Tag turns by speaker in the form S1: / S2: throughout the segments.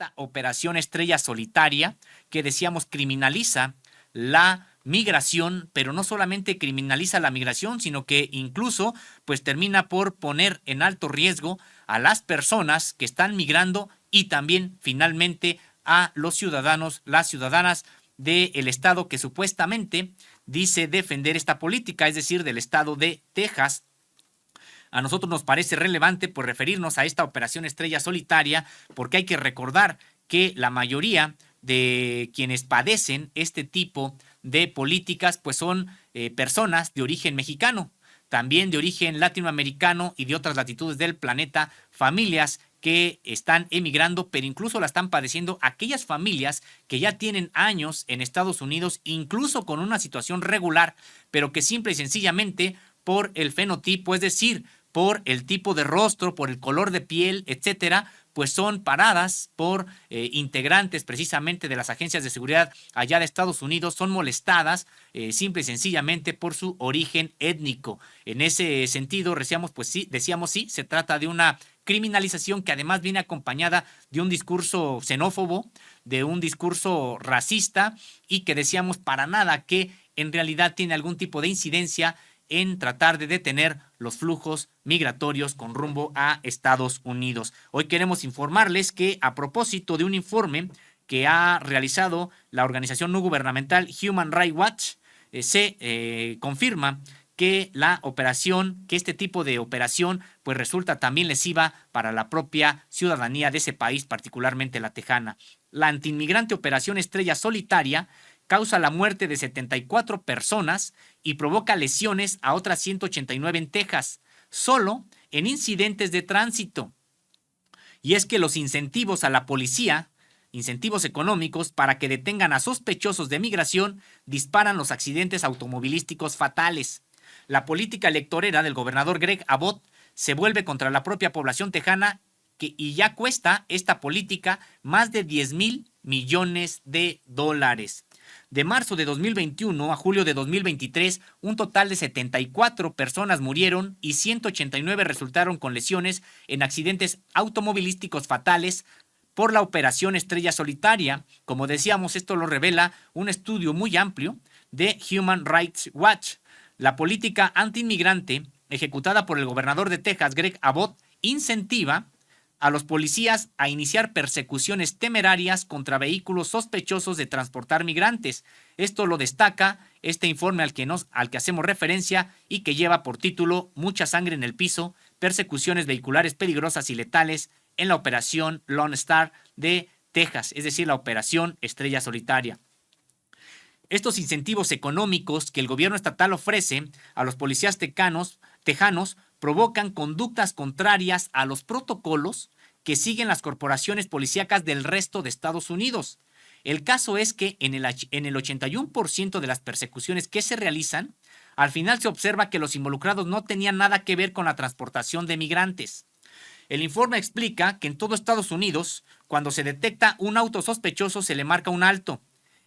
S1: esta operación Estrella Solitaria, que decíamos criminaliza la migración, pero no solamente criminaliza la migración, sino que incluso pues termina por poner en alto riesgo a las personas que están migrando y también finalmente a los ciudadanos, las ciudadanas del estado que supuestamente dice defender esta política, es decir, del estado de Texas. A nosotros nos parece relevante pues referirnos a esta operación Estrella Solitaria porque hay que recordar que la mayoría de quienes padecen este tipo de políticas pues son personas de origen mexicano, también de origen latinoamericano y de otras latitudes del planeta, familias que están emigrando, pero incluso la están padeciendo aquellas familias que ya tienen años en Estados Unidos, incluso con una situación regular, pero que simple y sencillamente por el fenotipo, es decir, por el tipo de rostro, por el color de piel, etcétera, pues son paradas por integrantes precisamente de las agencias de seguridad allá de Estados Unidos, son molestadas simple y sencillamente por su origen étnico. En ese sentido, decíamos sí, se trata de una criminalización que además viene acompañada de un discurso xenófobo, de un discurso racista y que decíamos para nada que en realidad tiene algún tipo de incidencia en tratar de detener los flujos migratorios con rumbo a Estados Unidos. Hoy queremos informarles que a propósito de un informe que ha realizado la organización no gubernamental Human Rights Watch, se confirma que este tipo de operación, pues resulta también lesiva para la propia ciudadanía de ese país, particularmente la tejana. La antiinmigrante operación Estrella Solitaria causa la muerte de 74 personas y provoca lesiones a otras 189 en Texas, solo en incidentes de tránsito. Y es que los incentivos a la policía, incentivos económicos para que detengan a sospechosos de migración, disparan los accidentes automovilísticos fatales. La política electorera del gobernador Greg Abbott se vuelve contra la propia población tejana y ya cuesta esta política más de 10,000 millones de dólares. De marzo de 2021 a julio de 2023, un total de 74 personas murieron y 189 resultaron con lesiones en accidentes automovilísticos fatales por la operación Estrella Solitaria. Como decíamos, esto lo revela un estudio muy amplio de Human Rights Watch. La política antiinmigrante ejecutada por el gobernador de Texas, Greg Abbott, incentiva a los policías a iniciar persecuciones temerarias contra vehículos sospechosos de transportar migrantes. Esto lo destaca este informe al que hacemos referencia y que lleva por título Mucha sangre en el piso, persecuciones vehiculares peligrosas y letales en la operación Lone Star de Texas, es decir, la operación Estrella Solitaria. Estos incentivos económicos que el gobierno estatal ofrece a los policías tejanos provocan conductas contrarias a los protocolos que siguen las corporaciones policíacas del resto de Estados Unidos. El caso es que en el 81% de las persecuciones que se realizan, al final se observa que los involucrados no tenían nada que ver con la transportación de migrantes. El informe explica que en todo Estados Unidos, cuando se detecta un auto sospechoso, se le marca un alto.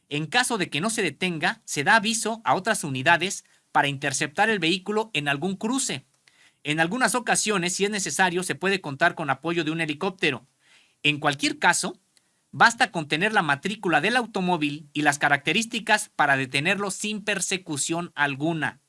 S1: En caso de que no se detenga, se da aviso a otras unidades para interceptar el vehículo en algún cruce. En algunas ocasiones, si es necesario, se puede contar con apoyo de un helicóptero. En cualquier caso, basta con tener la matrícula del automóvil y las características para detenerlo sin persecución alguna.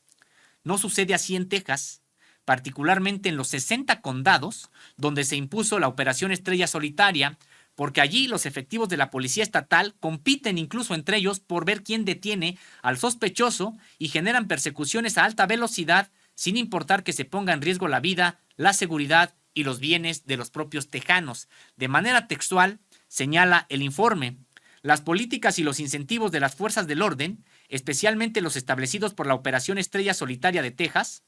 S1: No sucede así en Texas, particularmente en los 60 condados donde se impuso la operación Estrella Solitaria, porque allí los efectivos de la policía estatal compiten incluso entre ellos por ver quién detiene al sospechoso y generan persecuciones a alta velocidad sin importar que se ponga en riesgo la vida, la seguridad y los bienes de los propios tejanos. De manera textual, señala el informe, las políticas y los incentivos de las fuerzas del orden, especialmente los establecidos por la Operación Estrella Solitaria de Texas,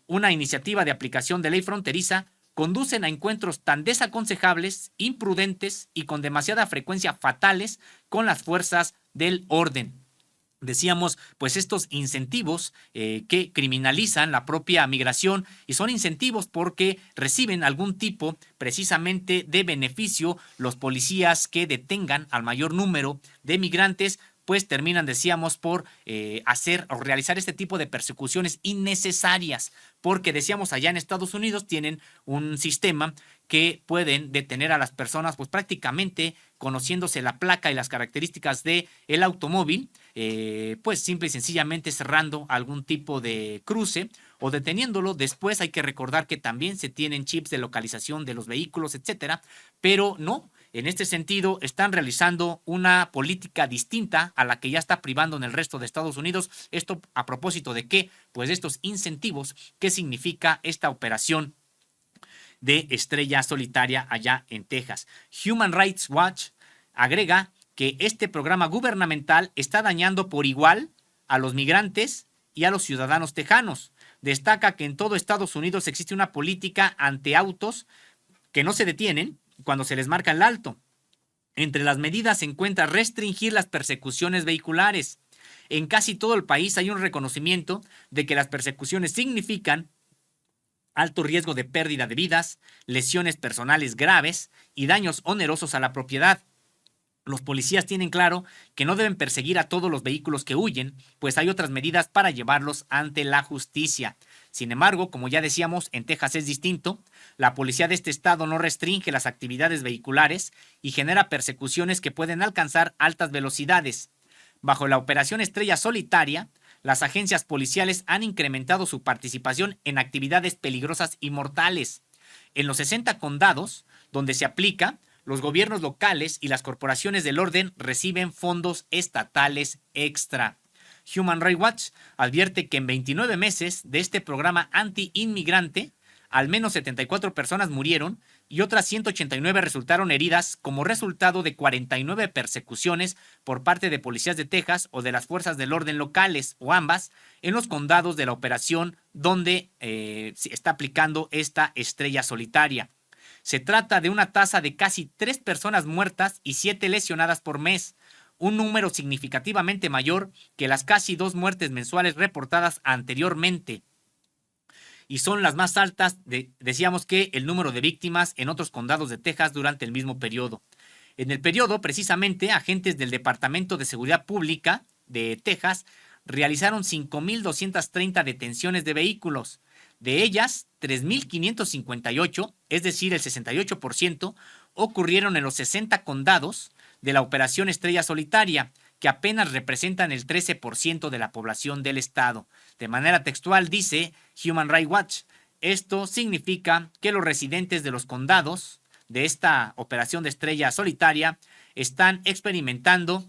S1: una iniciativa de aplicación de ley fronteriza, conducen a encuentros tan desaconsejables, imprudentes y con demasiada frecuencia fatales con las fuerzas del orden. Decíamos, pues estos incentivos que criminalizan la propia migración y son incentivos porque reciben algún tipo precisamente de beneficio los policías que detengan al mayor número de migrantes pues terminan, decíamos, por hacer o realizar este tipo de persecuciones innecesarias, porque decíamos allá en Estados Unidos tienen un sistema que pueden detener a las personas, pues prácticamente conociéndose la placa y las características del automóvil, pues simple y sencillamente cerrando algún tipo de cruce o deteniéndolo. Después hay que recordar que también se tienen chips de localización de los vehículos, etcétera, pero no. En este sentido, están realizando una política distinta a la que ya está privando en el resto de Estados Unidos. Esto a propósito de qué, pues estos incentivos que significa esta operación de Estrella Solitaria allá en Texas. Human Rights Watch agrega que este programa gubernamental está dañando por igual a los migrantes y a los ciudadanos tejanos. Destaca que en todo Estados Unidos existe una política ante autos que no se detienen cuando se les marca el alto. Entre las medidas se encuentra restringir las persecuciones vehiculares. En casi todo el país hay un reconocimiento de que las persecuciones significan alto riesgo de pérdida de vidas, lesiones personales graves y daños onerosos a la propiedad. Los policías tienen claro que no deben perseguir a todos los vehículos que huyen, pues hay otras medidas para llevarlos ante la justicia. Sin embargo, como ya decíamos, en Texas es distinto. La policía de este estado no restringe las actividades vehiculares y genera persecuciones que pueden alcanzar altas velocidades. Bajo la operación Estrella Solitaria, las agencias policiales han incrementado su participación en actividades peligrosas y mortales. En los 60 condados donde se aplica, los gobiernos locales y las corporaciones del orden reciben fondos estatales extra. Human Rights Watch advierte que en 29 meses de este programa anti-inmigrante, al menos 74 personas murieron y otras 189 resultaron heridas como resultado de 49 persecuciones por parte de policías de Texas o de las fuerzas del orden locales o ambas en los condados de la operación donde se está aplicando esta Estrella Solitaria. Se trata de una tasa de casi 3 personas muertas y 7 lesionadas por mes, un número significativamente mayor que las casi 2 muertes mensuales reportadas anteriormente. Y son las más altas, decíamos que el número de víctimas en otros condados de Texas durante el mismo periodo. En el periodo, precisamente, agentes del Departamento de Seguridad Pública de Texas realizaron 5.230 detenciones de vehículos. De ellas, 3.558, es decir, el 68%, ocurrieron en los 60 condados de la Operación Estrella Solitaria, que apenas representan el 13% de la población del estado. De manera textual dice Human Rights Watch, esto significa que los residentes de los condados de esta operación de Estrella Solitaria están experimentando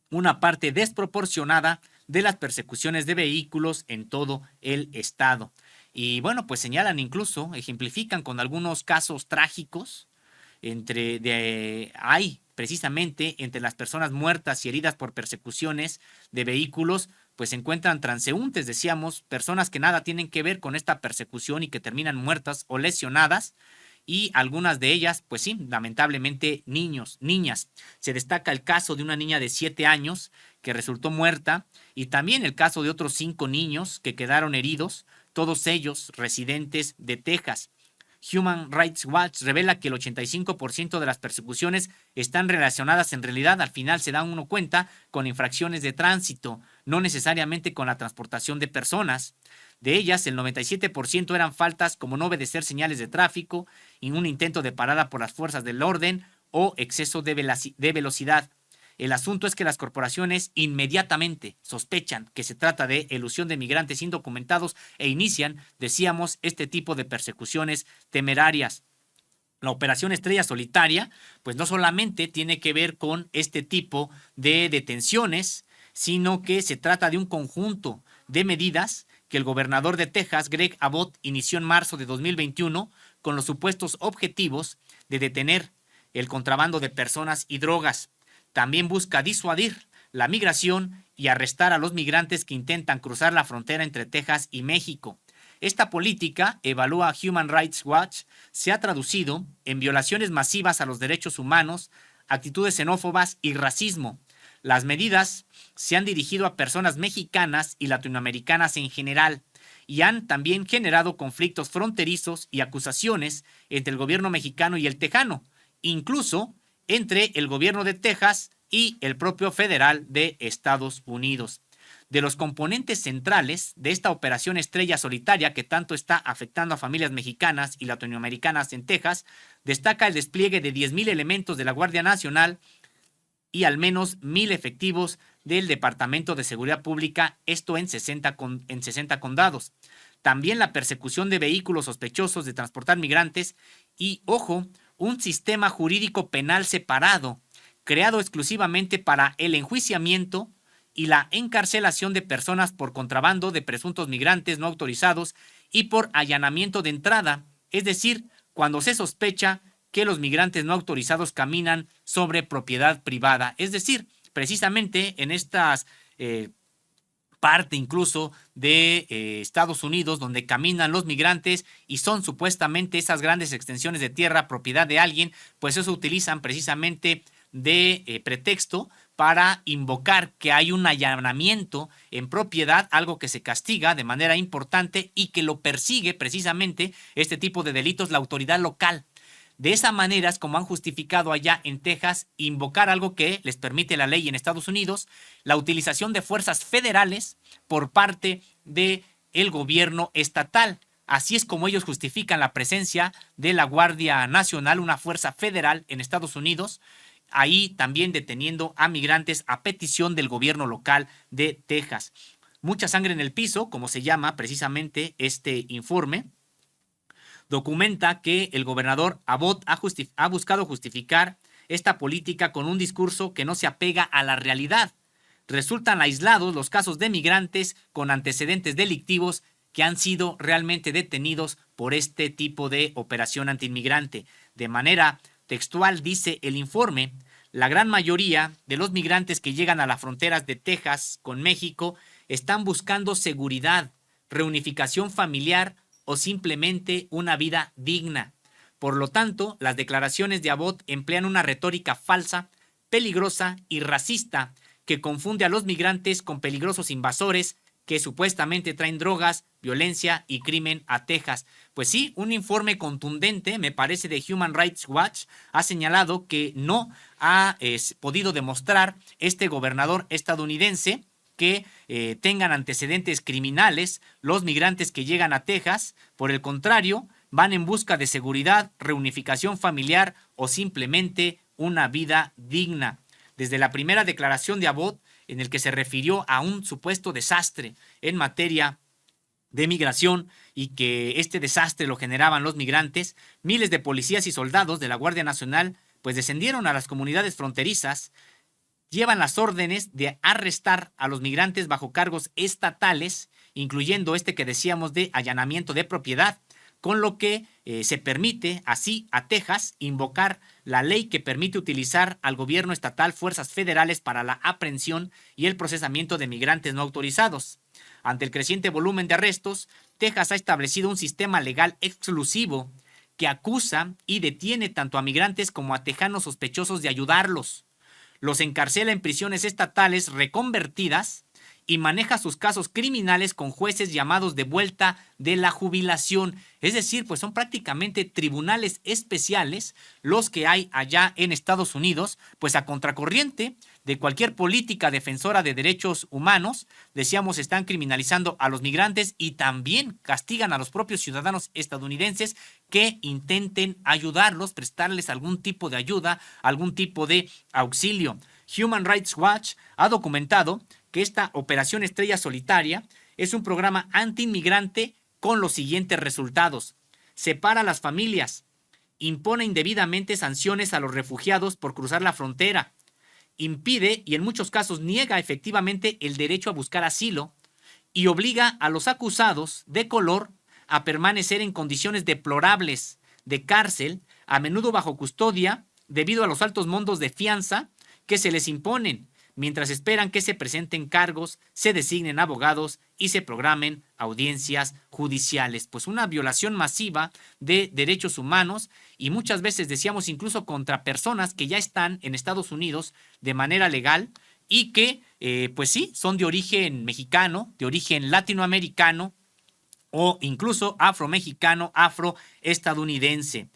S1: una parte desproporcionada de las persecuciones de vehículos en todo el estado. Y bueno, pues señalan incluso, ejemplifican con algunos casos trágicos hay precisamente entre las personas muertas y heridas por persecuciones de vehículos, pues se encuentran transeúntes, decíamos, personas que nada tienen que ver con esta persecución y que terminan muertas o lesionadas, y algunas de ellas, pues sí, lamentablemente niños, niñas. Se destaca el caso de una niña de 7 años que resultó muerta y también el caso de otros 5 niños que quedaron heridos, todos ellos residentes de Texas. Human Rights Watch revela que el 85% de las persecuciones están relacionadas en realidad, al final se da uno cuenta, con infracciones de tránsito, no necesariamente con la transportación de personas. De ellas, el 97% eran faltas como no obedecer señales de tráfico, y un intento de parada por las fuerzas del orden o exceso de velocidad. El asunto es que las corporaciones inmediatamente sospechan que se trata de elusión de migrantes indocumentados e inician, decíamos, este tipo de persecuciones temerarias. La operación Estrella Solitaria, pues no solamente tiene que ver con este tipo de detenciones, sino que se trata de un conjunto de medidas que el gobernador de Texas, Greg Abbott, inició en marzo de 2021 con los supuestos objetivos de detener el contrabando de personas y drogas. También busca disuadir la migración y arrestar a los migrantes que intentan cruzar la frontera entre Texas y México. Esta política, evalúa Human Rights Watch, se ha traducido en violaciones masivas a los derechos humanos, actitudes xenófobas y racismo. Las medidas se han dirigido a personas mexicanas y latinoamericanas en general y han también generado conflictos fronterizos y acusaciones entre el gobierno mexicano y el tejano, incluso entre el gobierno de Texas y el propio federal de Estados Unidos. De los componentes centrales de esta operación Estrella Solitaria que tanto está afectando a familias mexicanas y latinoamericanas en Texas, destaca el despliegue de 10,000 elementos de la Guardia Nacional y al menos 1,000 efectivos del Departamento de Seguridad Pública, esto en 60 condados. También la persecución de vehículos sospechosos de transportar migrantes y, ojo, un sistema jurídico penal separado, creado exclusivamente para el enjuiciamiento y la encarcelación de personas por contrabando de presuntos migrantes no autorizados y por allanamiento de entrada, es decir, cuando se sospecha que los migrantes no autorizados caminan sobre propiedad privada. Es decir, precisamente en estas parte incluso de Estados Unidos donde caminan los migrantes y son supuestamente esas grandes extensiones de tierra propiedad de alguien, pues eso utilizan precisamente de pretexto para invocar que hay un allanamiento en propiedad, algo que se castiga de manera importante y que lo persigue precisamente este tipo de delitos la autoridad local. De esa manera es como han justificado allá en Texas invocar algo que les permite la ley en Estados Unidos, la utilización de fuerzas federales por parte del gobierno estatal. Así es como ellos justifican la presencia de la Guardia Nacional, una fuerza federal en Estados Unidos, ahí también deteniendo a migrantes a petición del gobierno local de Texas. Mucha sangre en el piso, como se llama precisamente este informe, documenta que el gobernador Abbott ha buscado justificar esta política con un discurso que no se apega a la realidad. Resultan aislados los casos de migrantes con antecedentes delictivos que han sido realmente detenidos por este tipo de operación antiinmigrante. De manera textual dice el informe, la gran mayoría de los migrantes que llegan a las fronteras de Texas con México están buscando seguridad, reunificación familiar o simplemente una vida digna. Por lo tanto, las declaraciones de Abbott emplean una retórica falsa, peligrosa y racista que confunde a los migrantes con peligrosos invasores que supuestamente traen drogas, violencia y crimen a Texas. Pues sí, un informe contundente, me parece, de Human Rights Watch ha señalado que no ha podido demostrar este gobernador estadounidense que tengan antecedentes criminales los migrantes que llegan a Texas. Por el contrario, van en busca de seguridad, reunificación familiar o simplemente una vida digna. Desde la primera declaración de Abbott, en el que se refirió a un supuesto desastre en materia de migración y que este desastre lo generaban los migrantes, miles de policías y soldados de la Guardia Nacional pues descendieron a las comunidades fronterizas, llevan las órdenes de arrestar a los migrantes bajo cargos estatales, incluyendo este que decíamos de allanamiento de propiedad, con lo que se permite así a Texas invocar la ley que permite utilizar al gobierno estatal fuerzas federales para la aprehensión y el procesamiento de migrantes no autorizados. Ante el creciente volumen de arrestos, Texas ha establecido un sistema legal exclusivo que acusa y detiene tanto a migrantes como a tejanos sospechosos de ayudarlos. Los encarcela en prisiones estatales reconvertidas y maneja sus casos criminales con jueces llamados de vuelta de la jubilación. Es decir, pues son prácticamente tribunales especiales los que hay allá en Estados Unidos, pues a contracorriente de cualquier política defensora de derechos humanos. Decíamos, están criminalizando a los migrantes y también castigan a los propios ciudadanos estadounidenses que intenten ayudarlos, prestarles algún tipo de ayuda, algún tipo de auxilio. Human Rights Watch ha documentado que esta Operación Estrella Solitaria es un programa antiinmigrante con los siguientes resultados. Separa a las familias, impone indebidamente sanciones a los refugiados por cruzar la frontera, impide y en muchos casos niega efectivamente el derecho a buscar asilo y obliga a los acusados de color a permanecer en condiciones deplorables de cárcel, a menudo bajo custodia, debido a los altos montos de fianza que se les imponen, mientras esperan que se presenten cargos, se designen abogados y se programen audiencias judiciales. Pues una violación masiva de derechos humanos y muchas veces decíamos incluso contra personas que ya están en Estados Unidos de manera legal y que pues sí, son de origen mexicano, de origen latinoamericano o incluso afromexicano, afroestadounidense.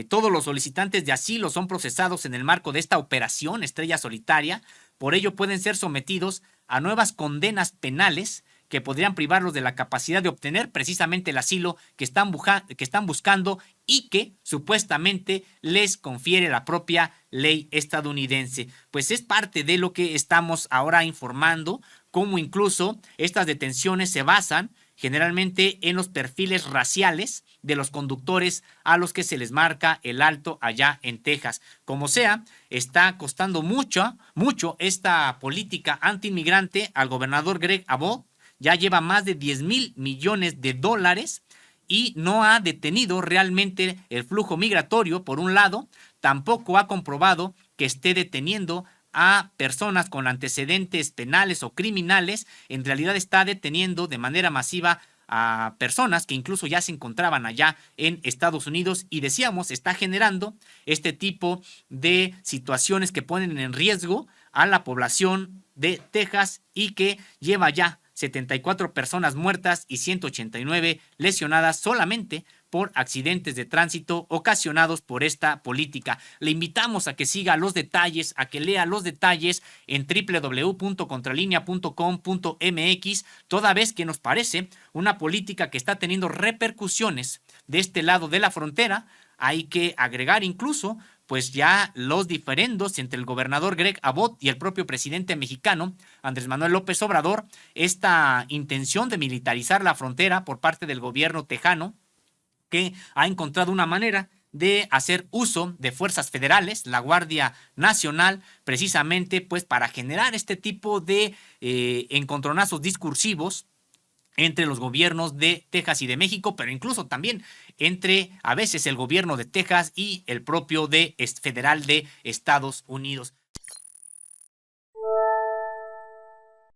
S1: todos los solicitantes de asilo son procesados en el marco de esta operación Estrella Solitaria. Por ello pueden ser sometidos a nuevas condenas penales que podrían privarlos de la capacidad de obtener precisamente el asilo que están buscando y que supuestamente les confiere la propia ley estadounidense. Pues es parte de lo que estamos ahora informando, cómo incluso estas detenciones se basan generalmente en los perfiles raciales de los conductores a los que se les marca el alto allá en Texas. Como sea, está costando mucho esta política antiinmigrante al gobernador Greg Abbott. Ya lleva más de 10,000 millones de dólares y no ha detenido realmente el flujo migratorio, por un lado. Tampoco ha comprobado que esté deteniendo a personas con antecedentes penales o criminales. En realidad está deteniendo de manera masiva a personas que incluso ya se encontraban allá en Estados Unidos, y decíamos, está generando este tipo de situaciones que ponen en riesgo a la población de Texas y que lleva ya 74 personas muertas y 189 lesionadas solamente por accidentes de tránsito ocasionados por esta política. Le invitamos a que siga los detalles, a que lea los detalles en www.contralinea.com.mx, toda vez que nos parece una política que está teniendo repercusiones de este lado de la frontera. Hay que agregar incluso pues ya los diferendos entre el gobernador Greg Abbott y el propio presidente mexicano, Andrés Manuel López Obrador, esta intención de militarizar la frontera por parte del gobierno tejano, que ha encontrado una manera de hacer uso de fuerzas federales, la Guardia Nacional, precisamente pues para generar este tipo de encontronazos discursivos entre los gobiernos de Texas y de México, pero incluso también entre a veces el gobierno de Texas y el propio federal de Estados Unidos.